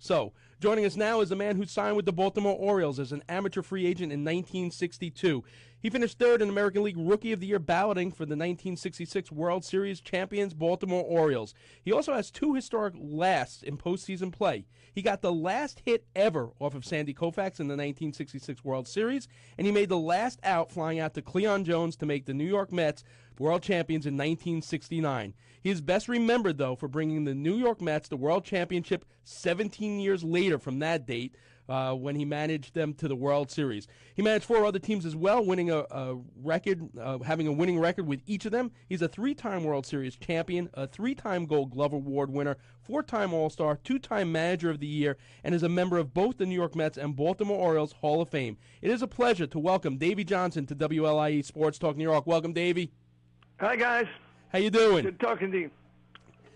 So, joining us now is a man who signed with the Baltimore Orioles as an amateur free agent in 1962. He finished third in American League Rookie of the Year balloting for the 1966 World Series champions Baltimore Orioles. He also has 2 historic lasts in postseason play. He got the last hit ever off of Sandy Koufax in the 1966 World Series, and he made the last out flying out to Cleon Jones to make the New York Mets world champions in 1969. He is best remembered, though, for bringing the New York Mets the world championship 17 years later from that date when he managed them to the World Series. He managed 4 other teams as well, winning having a winning record with each of them. He's a 3-time World Series champion, a 3-time Gold Glove Award winner, 4-time All-Star, 2-time Manager of the Year, and is a member of both the New York Mets and Baltimore Orioles Hall of Fame. It is a pleasure to welcome Davey Johnson to WLIE Sports Talk New York. Welcome, Davey. Hi, guys. How you doing? Good talking to you.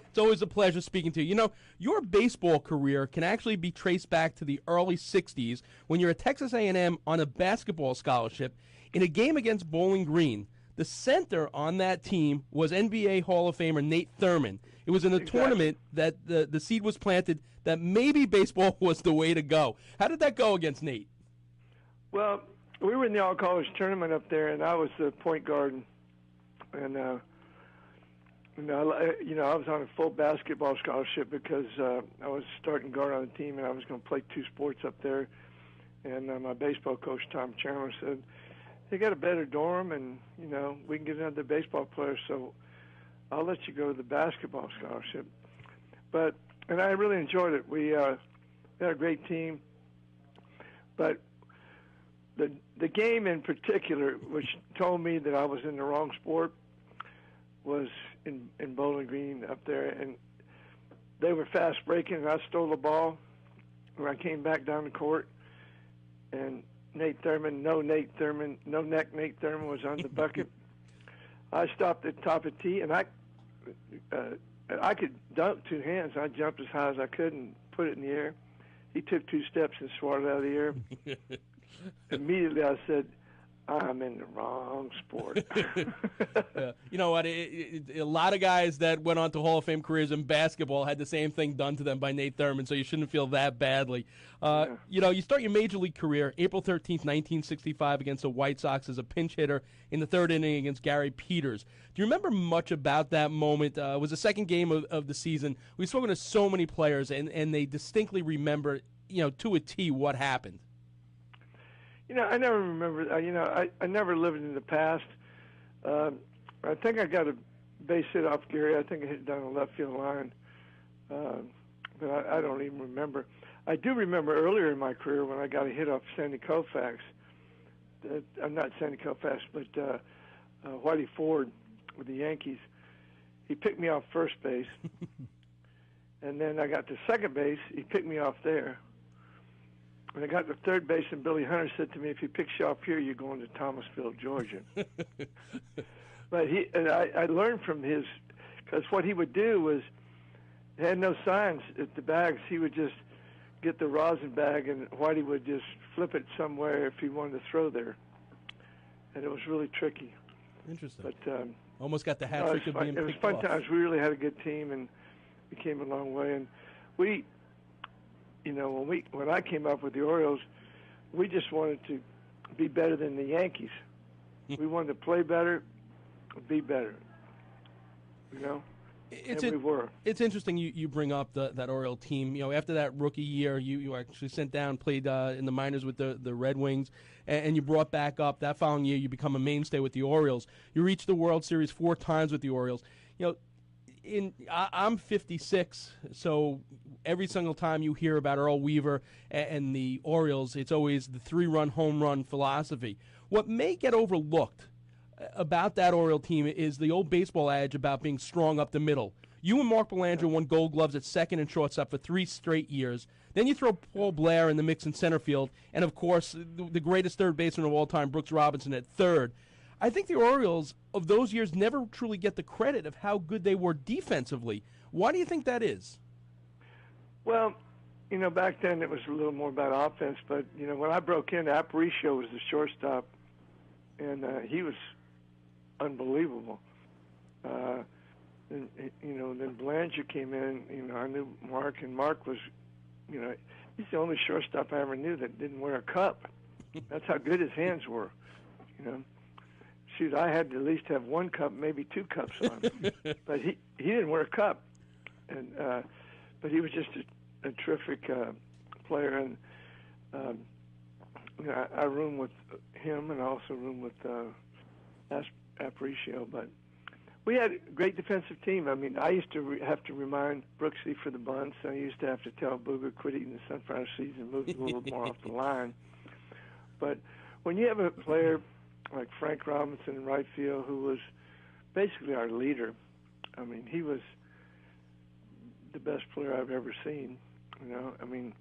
It's always a pleasure speaking to you. You know, your baseball career can actually be traced back to the early 60s when you're at Texas A&M on a basketball scholarship in a game against Bowling Green. The center on that team was NBA Hall of Famer Nate Thurmond. It was in a tournament that the seed was planted that maybe baseball was the way to go. How did that go against Nate? Well, we were in the all-college tournament up there, and I was the point guard. And, I was on a full basketball scholarship because I was starting guard on the team, and I was going to play 2 sports up there. And my baseball coach, Tom Chandler, said, "They got a better dorm, and, we can get another baseball player, so I'll let you go to the basketball scholarship." And I really enjoyed it. We had a great team. But the game in particular, which told me that I was in the wrong sport, was in Bowling Green up there, and they were fast breaking, and I stole the ball. When I came back down the court, and Nate Thurmond was on the bucket. I stopped at the top of the tee, and I could dunk 2 hands. I jumped as high as I could and put it in the air. He took 2 steps and swatted it out of the air. Immediately I said, "I'm in the wrong sport." Yeah. You know what? A lot of guys that went on to Hall of Fame careers in basketball had the same thing done to them by Nate Thurmond, so you shouldn't feel that badly. Yeah. You start your major league career April 13th, 1965 against the White Sox as a pinch hitter in the 3rd inning against Gary Peters. Do you remember much about that moment? It was the second game of the season. We've spoken to so many players, and they distinctly remember, to a T what happened. I never remember. I never lived in the past. I think I got a base hit off Gary. I think I hit it down the left field line. But I don't even remember. I do remember earlier in my career when I got a hit off Sandy Koufax. I'm not Sandy Koufax, but Whitey Ford with the Yankees. He picked me off first base. And then I got to second base. He picked me off there. When I got to third base, and Billy Hunter said to me, "If he picks you off here, you're going to Thomasville, Georgia." But I learned from his, because what he would do was, he had no signs at the bags. He would just get the rosin bag, and Whitey would just flip it somewhere if he wanted to throw there. And it was really tricky. Interesting. But almost got the hat trick of being picked off. It was fun times. We really had a good team, and we came a long way. And we, when I came up with the Orioles, we just wanted to be better than the Yankees. We wanted to play better, be better. We were. It's interesting you bring up that Oriole team. After that rookie year, you actually sent down, played in the minors with the Red Wings, and you brought back up. That following year, you become a mainstay with the Orioles. You reached the World Series 4 times with the Orioles. I'm 56, so every single time you hear about Earl Weaver and the Orioles, it's always the 3-run home run philosophy. What may get overlooked about that Oriole team is the old baseball adage about being strong up the middle. You and Mark Belanger won Gold Gloves at second and shortstop for 3 straight years. Then you throw Paul Blair in the mix in center field, and of course the greatest third baseman of all time, Brooks Robinson, at third. I think the Orioles of those years never truly get the credit of how good they were defensively. Why do you think that is? Well, back then it was a little more about offense, but when I broke in, Aparicio was the shortstop, and he was unbelievable. Then Belanger came in. I knew Mark, and Mark was You know, he's the only shortstop I ever knew that didn't wear a cup. That's how good his hands were. You know, shoot, I had to at least have one cup, maybe two cups on. But he didn't wear a cup, and but he was just a terrific player. And you know, I roomed with him, and I also roomed with Aparicio. But we had a great defensive team. I mean, I used to have to remind Brooksy for the bunts. I used to have to tell Booger, quit eating the sunflower seeds and move a little more off the line. But when you have a player like Frank Robinson in right field, who was basically our leader, I mean, he was the best player I've ever seen. You know, I mean,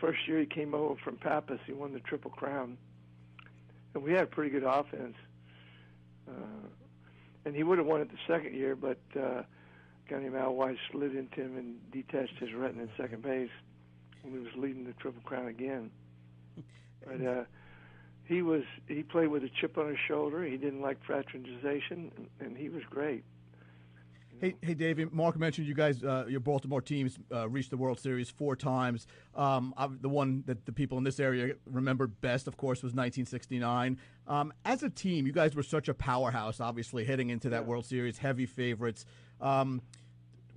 first year he came over from Pappas, he won the Triple Crown, and we had a pretty good offense. And he would have won it the second year, but a guy named Al White slid into him and detached his retina at second base when he was leading the Triple Crown again. But he played with a chip on his shoulder. He didn't like fraternization, and he was great. Hey, Davey. Mark mentioned you guys, your Baltimore teams reached the World Series 4 times. The one that the people in this area remember best, of course, was 1969. As a team, you guys were such a powerhouse, obviously, heading into that World Series, heavy favorites. Were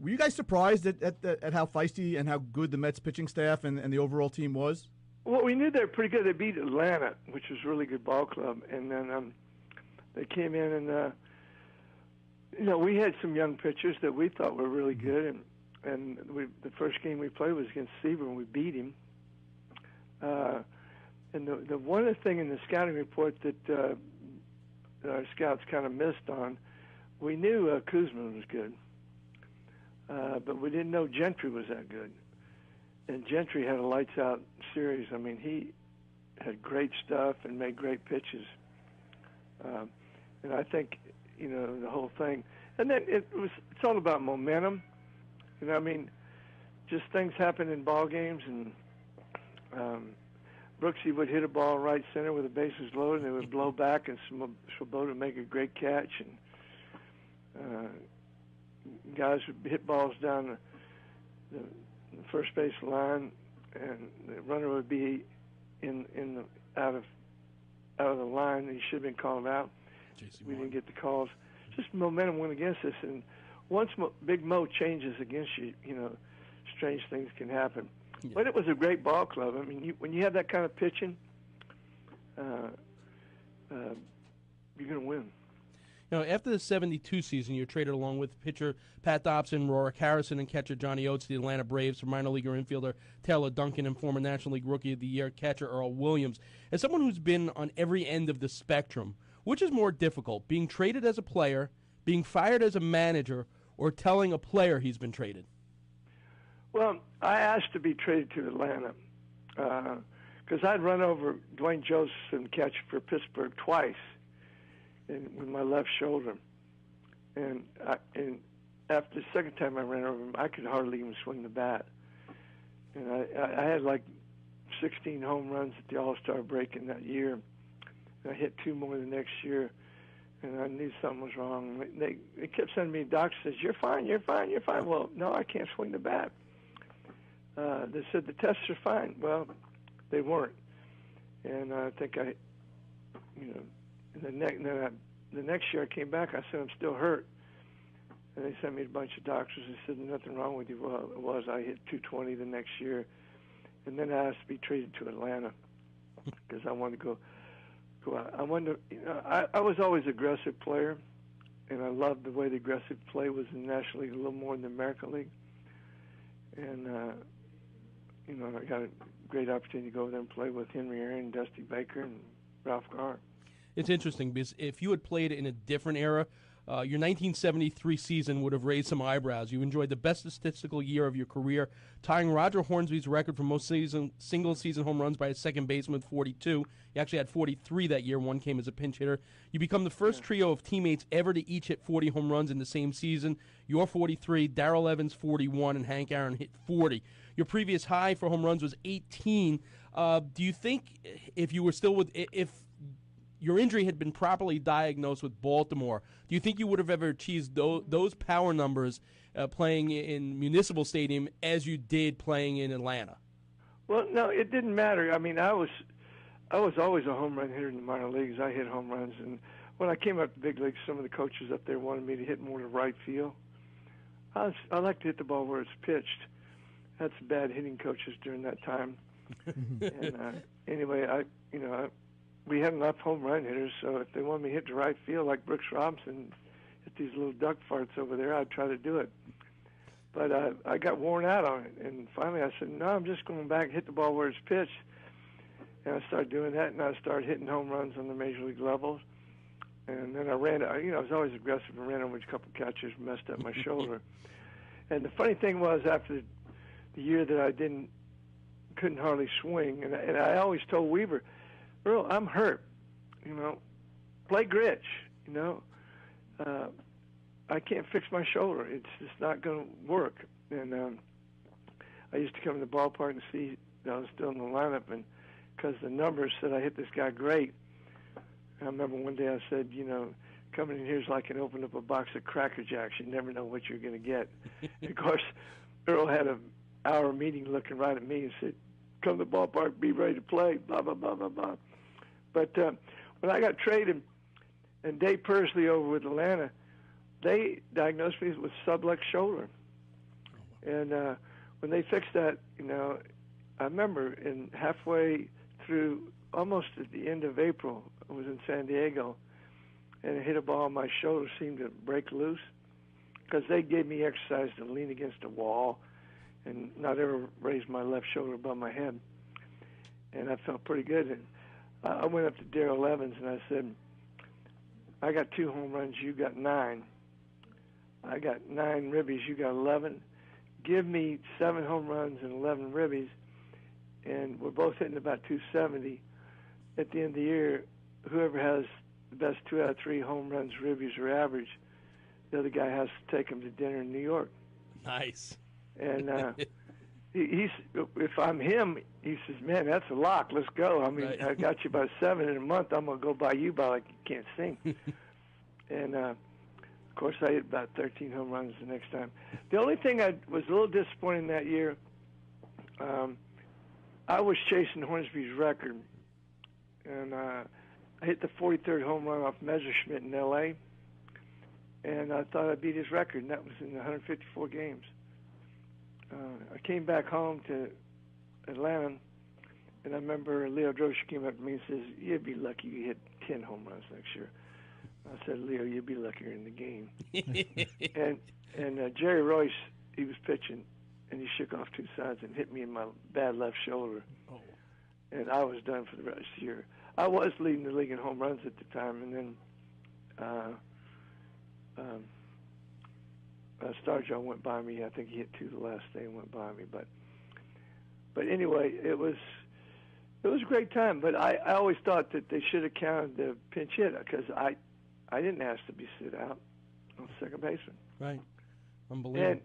you guys surprised at how feisty and how good the Mets pitching staff and the overall team was? Well, we knew they were pretty good. They beat Atlanta, which was a really good ball club, and then they came in and. You know, we had some young pitchers that we thought were really good, and the first game we played was against Seaver, and we beat him. And the one other thing in the scouting report that our scouts kind of missed on, we knew Kuzman was good, but we didn't know Gentry was that good. And Gentry had a lights-out series. I mean, he had great stuff and made great pitches. And I think, you know, the whole thing. And then it's all about momentum. You know, I mean, just things happen in ball games, and Brooksy would hit a ball right center with the bases loaded, and it would blow back, and Swoboda would make a great catch, and guys would hit balls down the first base line, and the runner would be out of the line. He should have been called out. We didn't get the calls. Just momentum went against us, and once Big Mo changes against you, you know, strange things can happen. Yeah. But it was a great ball club. I mean, when you have that kind of pitching, you're going to win. You know, after the 72 season, you're traded along with pitcher Pat Dobson, Rorick Harrison, and catcher Johnny Oates to the Atlanta Braves for minor leaguer infielder Taylor Duncan and former National League Rookie of the Year catcher Earl Williams. As someone who's been on every end of the spectrum, which is more difficult, being traded as a player, being fired as a manager, or telling a player he's been traded? Well, I asked to be traded to Atlanta because I'd run over Dwayne Josephson catch for Pittsburgh twice with my left shoulder. And after the second time I ran over him, I could hardly even swing the bat. And I had like 16 home runs at the All-Star break in that year. I hit 2 more the next year, and I knew something was wrong. They kept sending me doctors says, "You're fine, you're fine, you're fine." Well, no, I can't swing the bat. They said the tests are fine. Well, they weren't, and I think the next year I came back. I said I'm still hurt, and they sent me to a bunch of doctors. They said nothing wrong with you. Well, it was. I hit 220 the next year, and then I asked to be traded to Atlanta because I wanted to go. I wonder. You know, I was always an aggressive player, and I loved the way the aggressive play was in the National League a little more than the American League. And you know, I got a great opportunity to go over there and play with Henry Aaron, Dusty Baker, and Ralph Garr. It's interesting because if you had played in a different era, your 1973 season would have raised some eyebrows. You enjoyed the best statistical year of your career, tying Roger Hornsby's record for most single-season home runs by a second baseman with 42. You actually had 43 that year. One came as a pinch hitter. You become the first trio of teammates ever to each hit 40 home runs in the same season. Your 43, Darrell Evans 41, and Hank Aaron hit 40. Your previous high for home runs was 18. Do you think if you were still with your injury had been properly diagnosed with Baltimore, do you think you would have ever achieved those power numbers playing in Municipal Stadium as you did playing in Atlanta? Well, no, it didn't matter. I mean, I was always a home run hitter in the minor leagues. I hit home runs, and when I came up to the big leagues, some of the coaches up there wanted me to hit more to right field. I like to hit the ball where it's pitched. Had some bad hitting coaches during that time. And anyway, we had enough home run hitters, so if they wanted me to hit to right field like Brooks Robinson, hit these little duck farts over there, I'd try to do it. But I got worn out on it, and finally I said, no, I'm just going back and hit the ball where it's pitched. And I started doing that, and I started hitting home runs on the major league levels. And then I was always aggressive and ran over a couple catches, messed up my shoulder. And the funny thing was, after the year that I couldn't hardly swing, and I always told Weaver, Earl, I'm hurt, play Gritch, I can't fix my shoulder. It's just not going to work. And I used to come to the ballpark and see that I was still in the lineup, and because the numbers said I hit this guy great. I remember one day I said, coming in here is like opening up a box of Cracker Jacks. You never know what you're going to get. And of course, Earl had an hour meeting looking right at me and said, come to the ballpark, be ready to play, blah, blah, blah, blah, blah. But when I got traded, and Dave Pursley over with Atlanta, they diagnosed me with subluxed shoulder. And when they fixed that, I remember halfway through, almost at the end of April, I was in San Diego, and I hit a ball, my shoulder seemed to break loose, because they gave me exercise to lean against a wall and not ever raise my left shoulder above my head. And I felt pretty good. And I went up to Darrell Evans and I said, I got 2 home runs, you got 9. I got 9 ribbies, you got 11. Give me 7 home runs and 11 ribbies, and we're both hitting about 270. At the end of the year, whoever has the best 2 out of 3 home runs, ribbies, or average, the other guy has to take him to dinner in New York. Nice. And he's, if I'm him, he says, man, that's a lock. Let's go. I mean, right. I got you by 7 in a month. I'm going to go by you by like you can't sing. And, of course, I hit about 13 home runs the next time. The only thing I was a little disappointed that year, I was chasing Hornsby's record. And I hit the 43rd home run off Messerschmitt in L.A., and I thought I beat his record, and that was in 154 games. I came back home to Atlanta, and I remember Leo Droscher came up to me and says, you'd be lucky you hit 10 home runs next year. I said, Leo, you'd be luckier in the game. and Jerry Royce, he was pitching, and he shook off 2 sides and hit me in my bad left shoulder. Oh. And I was done for the rest of the year. I was leading the league in home runs at the time, and then Starjaw went by me. I think he hit 2 the last day and went by me. But anyway, it was a great time. But I always thought that they should have counted the pinch hit, because I didn't ask to be sit out on second baseman. Right. Unbelievable. And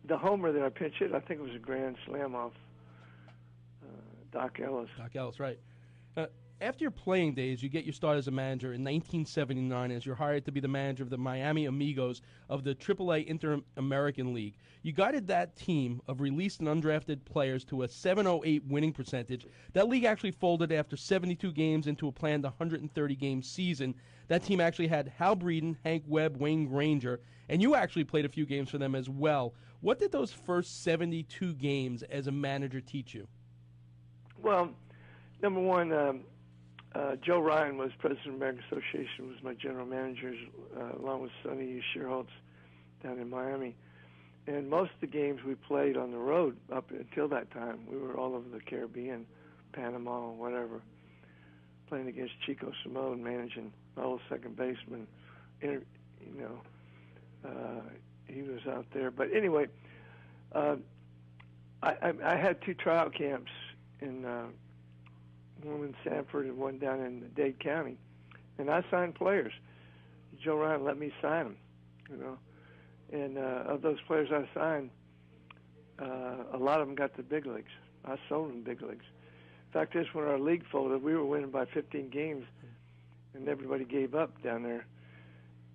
the homer that I pinch hit, I think it was a grand slam off Doc Ellis. Doc Ellis, right. After your playing days, you get your start as a manager in 1979 as you're hired to be the manager of the Miami Amigos of the AAA Inter-American League. You guided that team of released and undrafted players to a 708 winning percentage. That league actually folded after 72 games into a planned 130-game season. That team actually had Hal Breeden, Hank Webb, Wayne Granger, and you actually played a few games for them as well. What did those first 72 games as a manager teach you? Well, number one, Joe Ryan was president of the American Association, was my general manager, along with Sonny Shearholtz down in Miami. And most of the games we played on the road up until that time. We were all over the Caribbean, Panama, whatever, playing against Chico Simone, managing my old second baseman. He was out there. But anyway, I had 2 tryout camps in one in Sanford and one down in Dade County, and I signed players. Joe Ryan let me sign them, and of those players I signed, a lot of them got to the big leagues. I sold them big leagues. Fact is, when our league folded, we were winning by 15 games, and everybody gave up down there.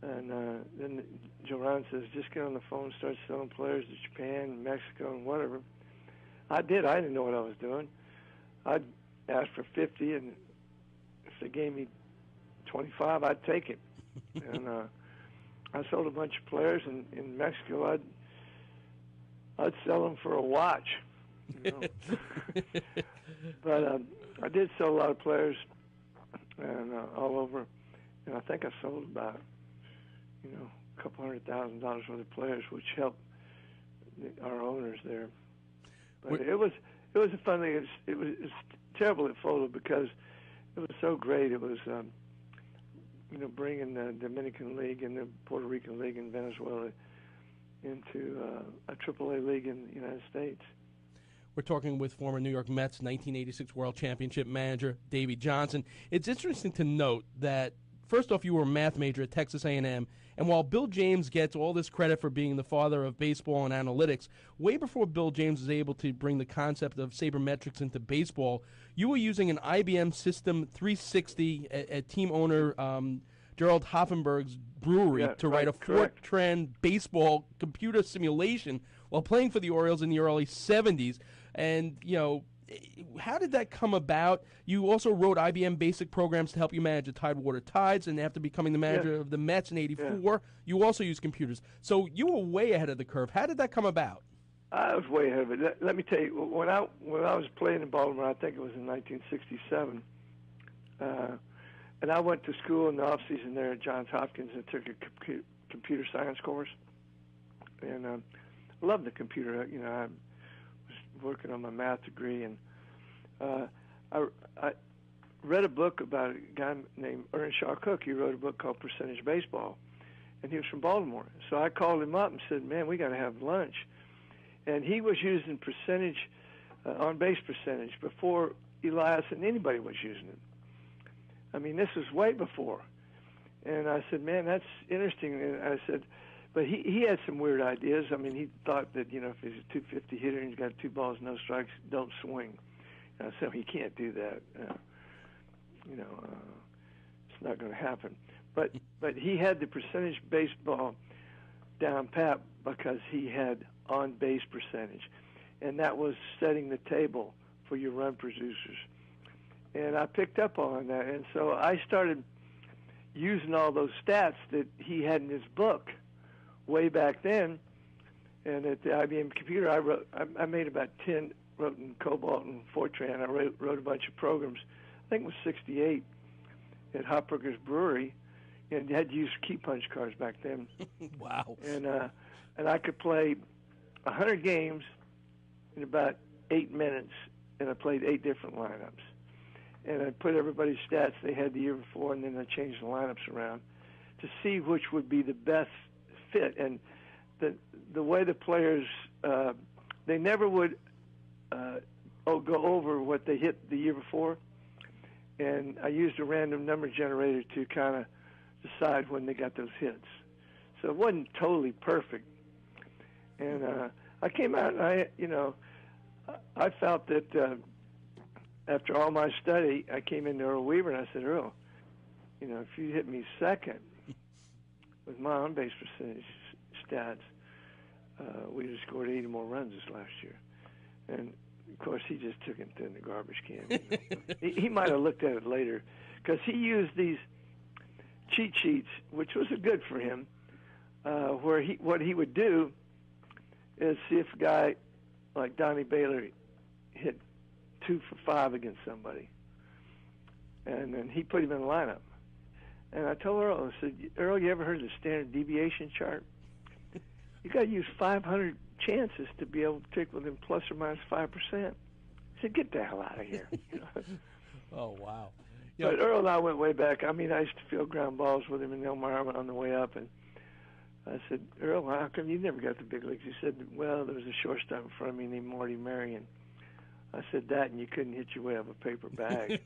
And then Joe Ryan says, just get on the phone and start selling players to Japan, Mexico, and whatever. I did. I didn't know what I was doing. I'd ask for 50, and if they gave me 25, I'd take it. And I sold a bunch of players in Mexico. I'd sell them for a watch. You know? But I did sell a lot of players, and all over. And I think I sold about, a couple $100,000 worth of players, which helped our owners there. But it was a fun thing. It was terrible it folded because it was so great. It was bringing the Dominican League and the Puerto Rican League and Venezuela into a AAA league in the United States. We're talking with former New York Mets 1986 World Championship manager Davey Johnson. It's interesting to note that, first off, you were a math major at Texas A&M, and while Bill James gets all this credit for being the father of baseball and analytics, way before Bill James was able to bring the concept of sabermetrics into baseball, you were using an IBM System 360 at team owner Gerald Hoffenberg's brewery to write a Fortran baseball computer simulation while playing for the Orioles in the early 70s. And, how did that come about? You also wrote IBM basic programs to help you manage the Tidewater Tides, and after becoming the manager of the Mets in '84, you also used computers. So you were way ahead of the curve. How did that come about? I was way ahead of it. Let me tell you, when I was playing in Baltimore, I think it was in 1967, and I went to school in the off season there at Johns Hopkins and took a computer science course, and I loved the computer. I was working on my math degree, and I read a book about a guy named Earnshaw Cook. He wrote a book called Percentage Baseball, and he was from Baltimore. So I called him up and said, "Man, we got to have lunch." And he was using percentage, on-base percentage, before Elias and anybody was using it. I mean, this was way before. And I said, "Man, that's interesting." And I said, but he had some weird ideas. I mean, he thought that, if he's a 250 hitter and he's got 2 balls, no strikes, don't swing. And I said, "He can't do that. It's not going to happen." But he had the percentage baseball down pat because he had on-base percentage, and that was setting the table for your run producers. And I picked up on that, and so I started using all those stats that he had in his book way back then. And at the IBM computer, I made about 10, wrote in Cobalt and Fortran. I wrote a bunch of programs. I think it was 68 at Hopbrooker's Brewery, and you had to use key punch cards back then. Wow. And I could play 100 games in about 8 minutes, and I played 8 different lineups. And I put everybody's stats they had the year before, and then I changed the lineups around to see which would be the best fit. And the way the players, they never would go over what they hit the year before. And I used a random number generator to kind of decide when they got those hits. So it wasn't totally perfect. And I came out and I felt that after all my study, I came into Earl Weaver and I said, "Earl, if you hit me second with my on-base percentage stats, we just scored 80 more runs this last year." And of course, he just took it in the garbage can. He might have looked at it later because he used these cheat sheets, which was good for him, where what he would do is see if a guy like Donnie Baylor hit 2 for 5 against somebody, and then he put him in the lineup. And I told Earl, I said, "Earl, you ever heard of the standard deviation chart? You got to use 500 chances to be able to pick within plus or minus 5%. I said, "Get the hell out of here." Oh, wow. But Earl and I went way back. I mean, I used to field ground balls with him in Elmira on the way up, and I said, "Earl, how come you never got the big leagues?" He said, "Well, there was a shortstop in front of me named Marty Marion." I said, "That, and you couldn't hit your way up a paper bag."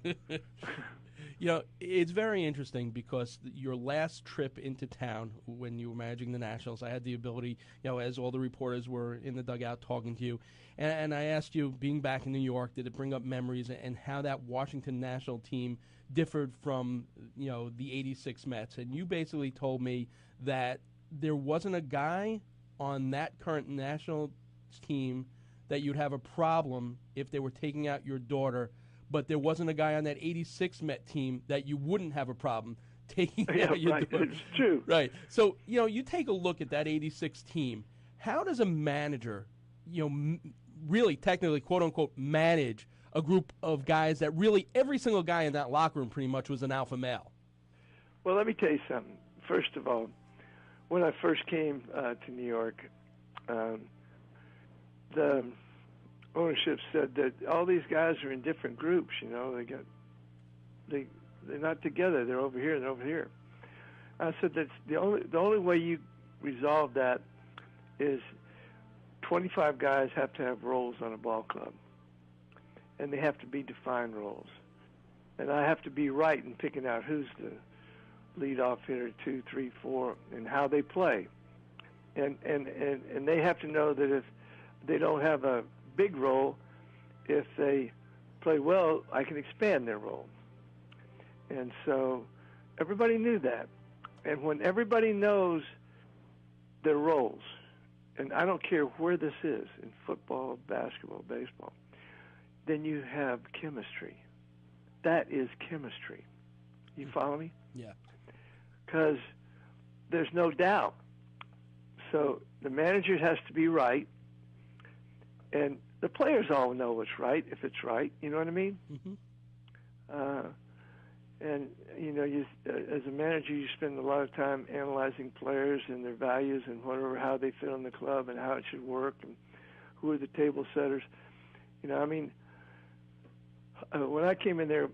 You know, it's very interesting because your last trip into town when you were managing the Nationals, I had the ability, you know, as all the reporters were in the dugout talking to you, and I asked you, being back in New York, did it bring up memories and how that Washington National team differed from, you know, the '86 Mets? And you basically told me that there wasn't a guy on that current National team that you'd have a problem if they were taking out your daughter, but there wasn't a guy on that '86 Met team that you wouldn't have a problem taking out your right. daughter. It's true. Right. So, you know, you take a look at that '86 team. How does a manager, you know, really technically, quote unquote, manage a group of guys that really every single guy in that locker room pretty much was an alpha male? Well, let me tell you something. First of all, when I first came to New York, the ownership said that all these guys are in different groups. You know, they're not together. They're over here and over here. I said that's the only way you resolve that is 25 guys have to have roles on a ball club, and they have to be defined roles. And I have to be right in picking out who's the leadoff hitter, 2, 3, 4, and how they play. And they have to know that if they don't have a big role, if they play well, I can expand their role. And so everybody knew that. And when everybody knows their roles, and I don't care where this is, in football, basketball, baseball, then you have chemistry. That is chemistry. You follow me? Yeah. Because there's no doubt. So the manager has to be right, and the players all know what's right if it's right. You know what I mean? Mm-hmm. And you know, as a manager, you spend a lot of time analyzing players and their values and whatever, how they fit on the club and how it should work, and who are the table setters. You know, I mean, when I came in there,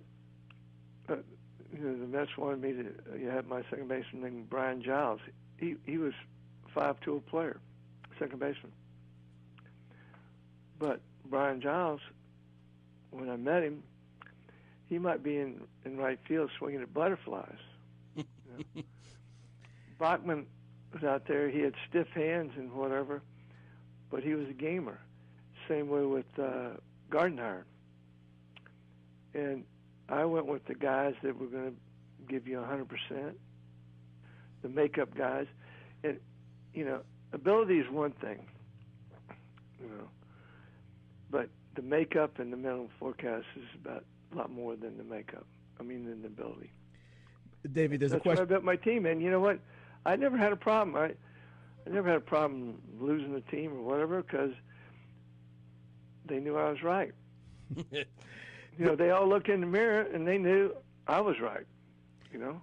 you know, the Mets wanted me to have my second baseman named Brian Giles. He was a 5-tool player, second baseman. But Brian Giles, when I met him, he might be in right field swinging at butterflies. You know? Bachman was out there. He had stiff hands and whatever, but he was a gamer. Same way with Gardenhire. And I went with the guys that were going to give you 100%, the makeup guys. And, you know, ability is one thing, you know, but the makeup and the mental forecast is about a lot more than the makeup. I mean, than the ability. Davey, there's That's a question. That's why I built my team. And you know what? I never had a problem. I never had a problem losing the team or whatever because they knew I was right. You know, they all looked in the mirror and they knew I was right, you know.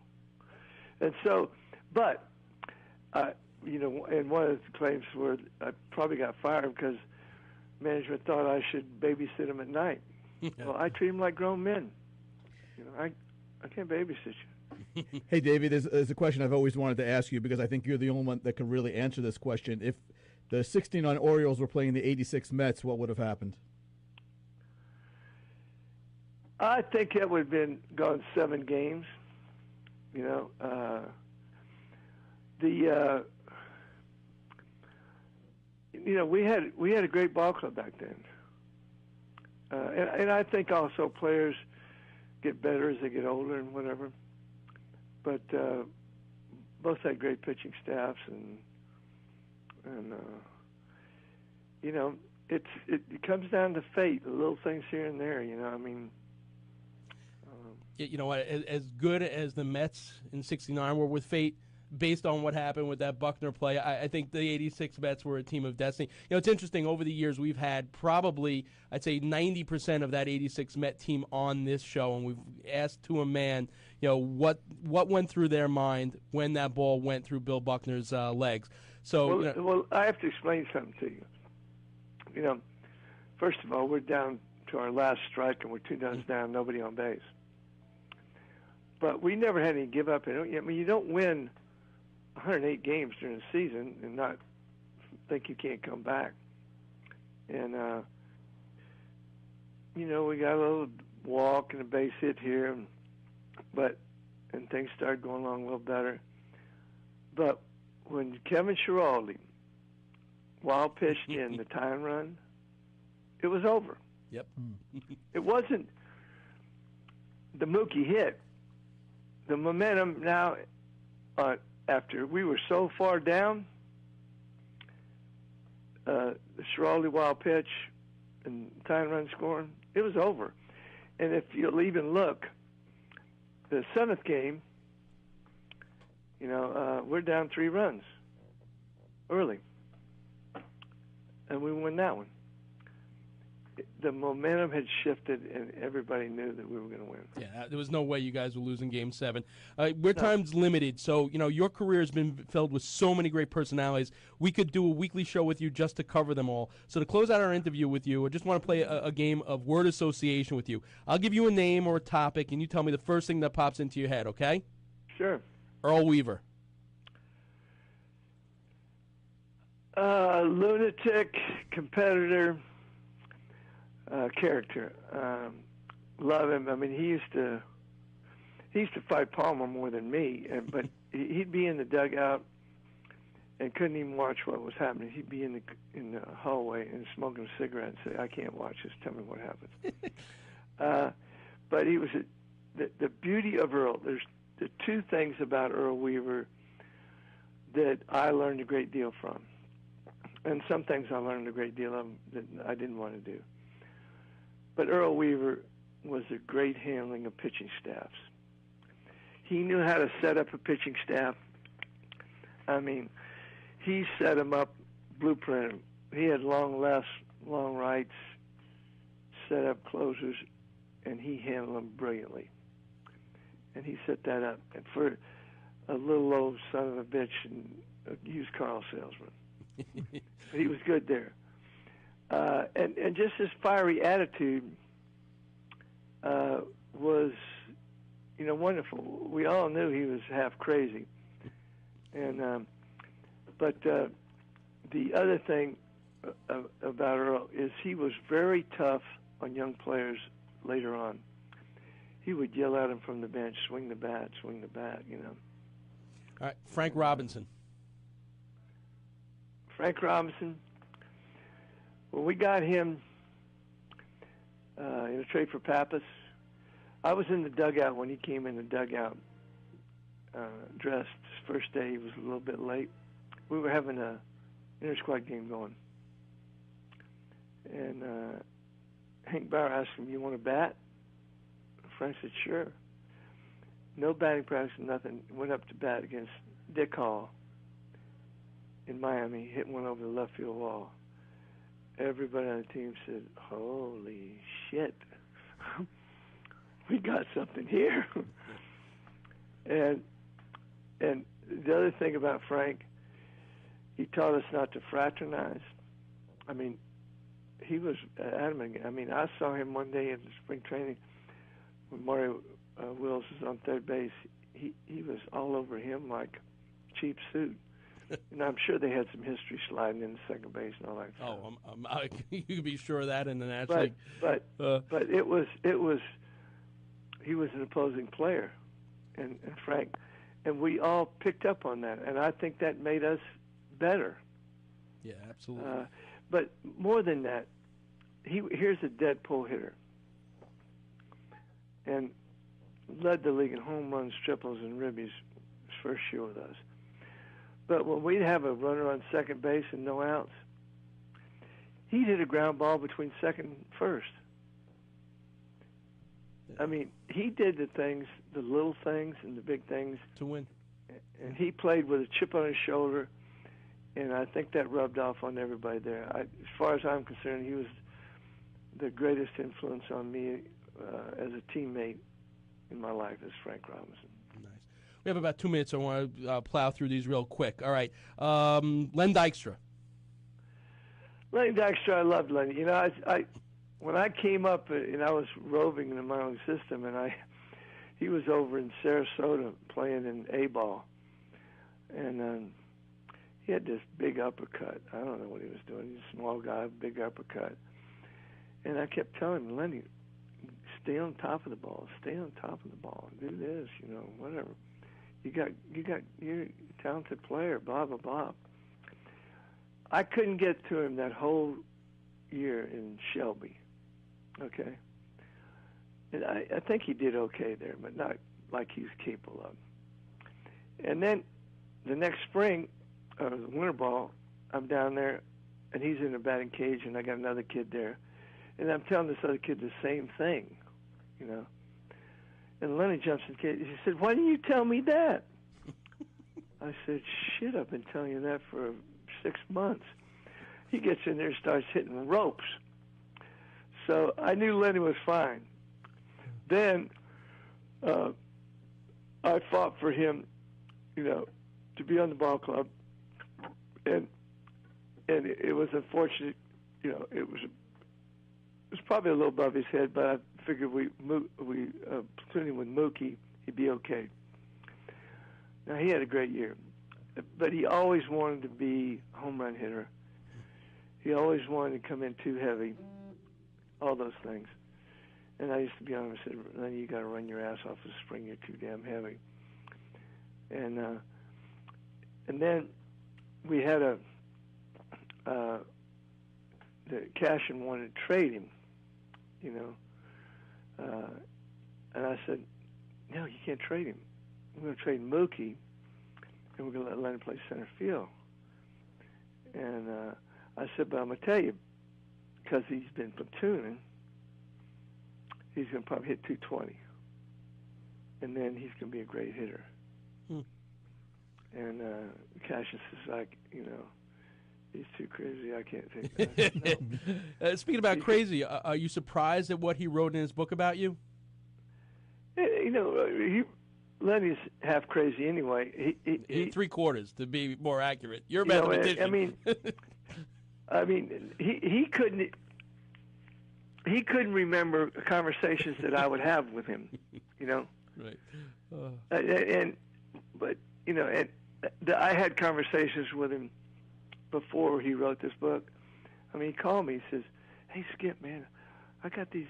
And so, but, you know, and one of the claims were I probably got fired because management thought I should babysit them at night. Well, I treat them like grown men. You know, I can't babysit you. Hey, Davey, there's a question I've always wanted to ask you because I think you're the only one that can really answer this question. If the '69 Orioles were playing the '86 Mets, what would have happened? I think it would have been gone 7 games. You know, you know, we had a great ball club back then, and I think also players get better as they get older and whatever. But both had great pitching staffs, and you know, it comes down to fate, the little things here and there. You know, I mean. You know what? As good as the Mets in '69 were with fate, based on what happened with that Buckner play, I think the '86 Mets were a team of destiny. You know, it's interesting. Over the years, we've had probably, I'd say, 90% of that '86 Met team on this show, and we've asked to a man, you know, what went through their mind when that ball went through Bill Buckner's legs. So, well, you know, well, I have to explain something to you. You know, first of all, we're down to our last strike, and we're 2 guns down, nobody on base. But we never had any give up. I mean, you don't win 108 games during the season and not think you can't come back. And, you know, we got a little walk and a base hit here. and things started going along a little better. But when Kevin Schiraldi wild pitched in the tying run, it was over. Yep. It wasn't the Mookie hit. The momentum now, after we were so far down, the Schiraldi wild pitch and tying run scoring, it was over. And if you'll even look, the 7th game, we're down 3 runs early, and we won that one. The momentum had shifted, and everybody knew that we were going to win. Yeah, there was no way you guys were losing Game 7. Time's limited, so your career has been filled with so many great personalities. We could do a weekly show with you just to cover them all. So to close out our interview with you, I just want to play a game of word association with you. I'll give you a name or a topic, and you tell me the first thing that pops into your head, okay? Sure. Earl Weaver. Lunatic, competitor, character. Love him. I mean, he used to fight Palmer more than me, but he'd be in the dugout and couldn't even watch what was happening. He'd be in the hallway and smoking a cigarette and say, "I can't watch this. Tell me what happens." But he was the beauty of Earl. There's the 2 things about Earl Weaver that I learned a great deal from, and some things I learned a great deal of that I didn't want to do. But Earl Weaver was a great handling of pitching staffs. He knew how to set up a pitching staff. I mean, he set them up, blueprint. He had long lefts, long rights, set up closers, and he handled them brilliantly. And he set that up. And for a little old son of a bitch and a used car salesman, but he was good there. And just his fiery attitude was, wonderful. We all knew he was half crazy, and but the other thing about Earl is he was very tough on young players later on. He would yell at them from the bench, swing the bat, All right, Frank Robinson. Frank Robinson, when we got him in a trade for Pappas, I was in the dugout when he came in the dugout dressed. His first day, he was a little bit late. We were having a inter-squad game going. And Hank Bauer asked him, "You want to bat?" Frank said, "Sure." No batting practice, nothing. Went up to bat against Dick Hall in Miami, hit one over the left field wall. Everybody on the team said, "Holy shit, we got something here." and the other thing about Frank, he taught us not to fraternize. I mean, he was adamant. I mean, I saw him one day in spring training when Mario Wills was on third base. He was all over him like cheap suit. And I'm sure they had some history sliding in second base and all that stuff. You can be sure of that in the National but, League. But it was he was an opposing player, and Frank, and we all picked up on that, and I think that made us better. Yeah, absolutely. But more than that, here's a dead pull hitter, and led the league in home runs, triples, and ribbies his first year with us. But when we'd have a runner on second base and no outs, he'd hit a ground ball between second and first. I mean, he did the things, the little things and the big things to win. And he played with a chip on his shoulder, and I think that rubbed off on everybody there. As far as I'm concerned, he was the greatest influence on me as a teammate in my life is Frank Robinson. Nice. We have about 2 minutes, so I want to plow through these real quick. All right. Len Dykstra. Len Dykstra, I loved Len. You know, I when I came up and I was roving in the minor league system, and he was over in Sarasota playing in A-ball, and he had this big uppercut. I don't know what he was doing. He's a small guy, big uppercut. And I kept telling him, Lenny, stay on top of the ball, stay on top of the ball, do this, you know, whatever. You're a talented player, blah, blah, blah. I couldn't get to him that whole year in Shelby, okay? And I think he did okay there, but not like he was capable of. And then the next spring, the winter ball, I'm down there, and he's in the batting cage, and I got another kid there. And I'm telling this other kid the same thing, you know. And Lenny jumps in the cage. He said, "Why didn't you tell me that?" I said, "Shit, I've been telling you that for 6 months." He gets in there and starts hitting ropes. So I knew Lenny was fine. Then I fought for him, you know, to be on the ball club, and it was unfortunate, you know, it was probably a little above his head, but I figured we platooned him with Mookie, he'd be okay. Now he had a great year, but he always wanted to be a home run hitter. He always wanted to come in too heavy, all those things. And I used to be on him and said, "Lenny, you got to run your ass off this spring. You're too damn heavy." And then we had the Cashin wanted to trade him, you know. And I said, "No, you can't trade him. We're going to trade Mookie, and we're going to let Lenny play center field." And I said, "But I'm going to tell you, because he's been platooning, he's going to probably hit 220. And then he's going to be a great hitter." And Cassius is like, you know, he's too crazy. I can't take that. No. Speaking about crazy, are you surprised at what he wrote in his book about you? You know, Lenny's half crazy anyway. He 3/4 to be more accurate. You're a mathematician. I mean, he couldn't remember conversations that I would have with him, you know. Right. But you know, I had conversations with him before he wrote this book. I mean, he called me. He says, "Hey, Skip, man, I got these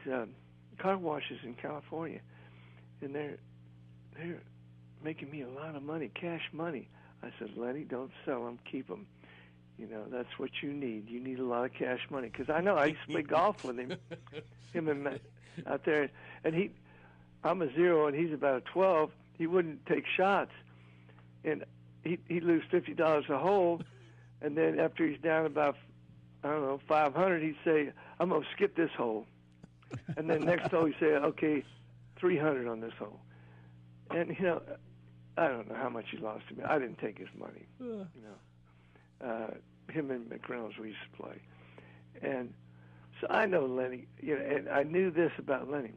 car washes in California, and they're making me a lot of money, cash money." I said, "Lenny, don't sell them. Keep them. You know, that's what you need. You need a lot of cash money." Because I know I used to play golf with him and out there. And I'm a 0 and he's about a 12. He wouldn't take shots. And he'd lose $50 a hole. And then after he's down about, I don't know, 500, he'd say, "I'm going to skip this hole." And then next hole he'd say, "Okay, 300 on this hole." And, you know, I don't know how much he lost to me. I didn't take his money, you know. Him and McReynolds, we used to play. And so I know Lenny, you know, and I knew this about Lenny,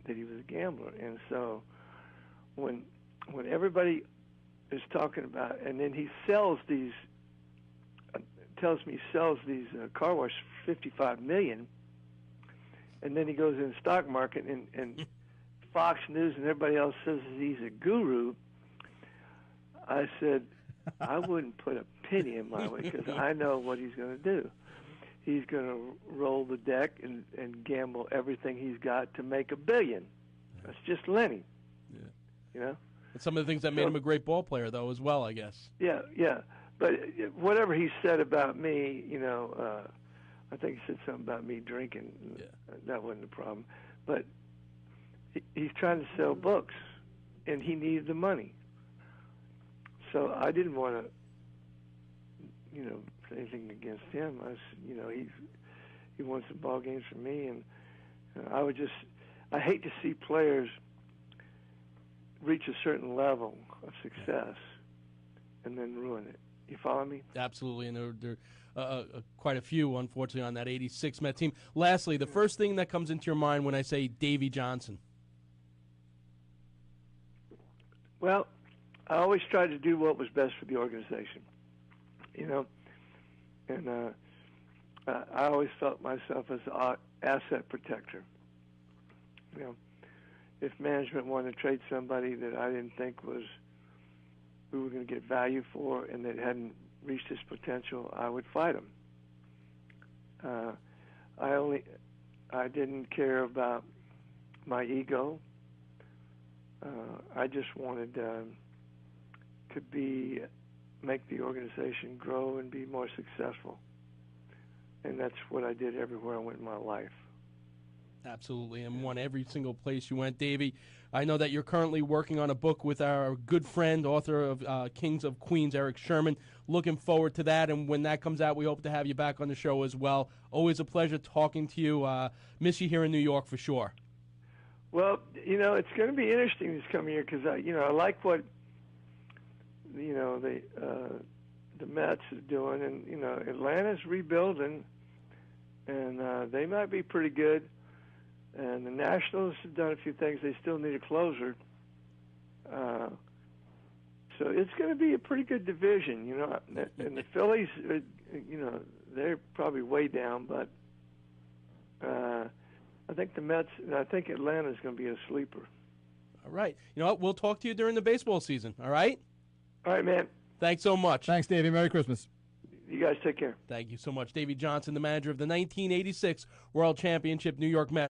that he was a gambler. And so when everybody is talking about, and then he sells these, tells me he sells these car washes for $55 million, and then he goes in the stock market and Fox News and everybody else says he's a guru. I said, I wouldn't put a penny in my way because I know what he's going to do. He's going to roll the deck and gamble everything he's got to make $1 billion. That's just Lenny. Yeah. You know? And some of the things that made him a great ball player, though, as well, I guess. Yeah, yeah. But whatever he said about me, you know, I think he said something about me drinking. Yeah. That wasn't a problem. But he's trying to sell books, and he needed the money. So I didn't want to, you know, say anything against him. You know, he won some ball games for me, and I hate to see players reach a certain level of success and then ruin it. You follow me? Absolutely, and there are quite a few, unfortunately, on that '86 Met team. Lastly, the first thing that comes into your mind when I say Davey Johnson? Well, I always tried to do what was best for the organization, you know, and I always felt myself as an asset protector. You know, if management wanted to trade somebody that I didn't think we were going to get value for and that hadn't reached his potential, I would fight them. I didn't care about my ego. I just wanted to make the organization grow and be more successful. And that's what I did everywhere I went in my life. Absolutely, and won every single place you went. Davey, I know that you're currently working on a book with our good friend, author of Kings of Queens, Eric Sherman. Looking forward to that, and when that comes out, we hope to have you back on the show as well. Always a pleasure talking to you. Miss you here in New York for sure. Well, it's going to be interesting this coming year because I like what the Mets is doing, and Atlanta's rebuilding, and they might be pretty good. And the Nationals have done a few things. They still need a closer. So it's going to be a pretty good division, And the Phillies, they're probably way down, but I think the Mets, and I think Atlanta's going to be a sleeper. All right. You know what? We'll talk to you during the baseball season, all right? All right, man. Thanks so much. Thanks, Davey. Merry Christmas. You guys take care. Thank you so much. Davey Johnson, the manager of the 1986 World Championship New York Mets.